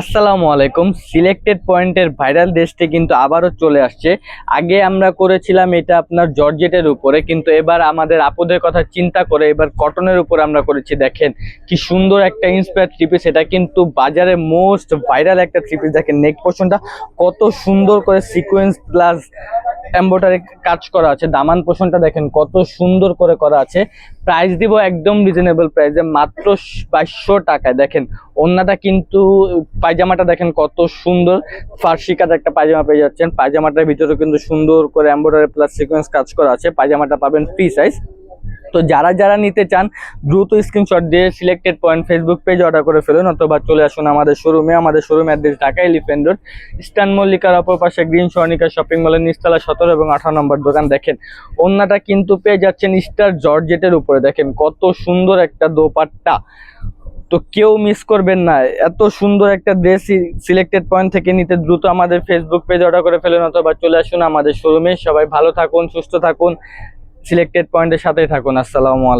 আসসালামু আলাইকুম। সিলেক্টেড পয়েন্টের ভাইরাল ড্রেসটি কিন্তু আবারও চলে আসছে। আগে আমরা করেছিলাম এটা আপনার জর্জেটের উপরে, কিন্তু এবার আমাদের আপুদের কথা চিন্তা করে এবার কটনের উপর আমরা করেছি। দেখেন কি সুন্দর একটা ইন্সপায়ার থ্রি পিস, এটা কিন্তু বাজারে মোস্ট ভাইরাল একটা থ্রি পিস। দেখেন নেক পোর্শনটা কত সুন্দর করে সিকোয়েন্স প্লাস এমব্রয়ডারি কাজ করা আছে, দামান পোর্শনটা দেখেন কত সুন্দর করে করা আছে। প্রাইস দিব একদম রিজনেবল প্রাইসে, মাত্র 2200 টাকায়। দেখেন ওন্নাটা কিন্তু, পায়জামাটা দেখেন কত সুন্দর ফার্সি কাজ একটা পায়জামা পেয়ে যাচ্ছেন। পায়জামাটার ভিতরে কিন্তু সুন্দর করে এমব্রয়ডারি প্লাস সিকোয়েন্স কাজ করা আছে। পায়জামাটা পাবেন ফ্রি সাইজ। তো যারা যারা নিতে চান দ্রুত স্ক্রিনশট দিয়ে selected point Facebook page order করে ফেলুন, অথবা চলে আসুন আমাদের শোরুমে। আমাদের showroom address Dhaka Elephant Road, Eastern মল্লিকার অপর পাশে গ্রিন স্বর্ণিকা শপিং মলের নিচতলা 17 এবং 18 নম্বর দোকান। দেখেন ওন্নাটা কিন্তু পেয়ে যাচ্ছেন স্টার জর্জেটের উপরে। দেখেন কত সুন্দর একটা দোপাট্টা, তো কেউ মিস করবেন না। এত সুন্দর একটা ড্রেস সিলেক্টেড পয়েন্ট থেকে নিতে দ্রুত আমাদের ফেসবুক পেজ অর্ডার করে ফেলুন, অথবা চলে আসুন আমাদের শোরুমে। সবাই ভালো থাকুন, সুস্থ থাকুন, সিলেক্টেড পয়েন্টের সাথেই থাকুন। আসসালামু আলাইকুম।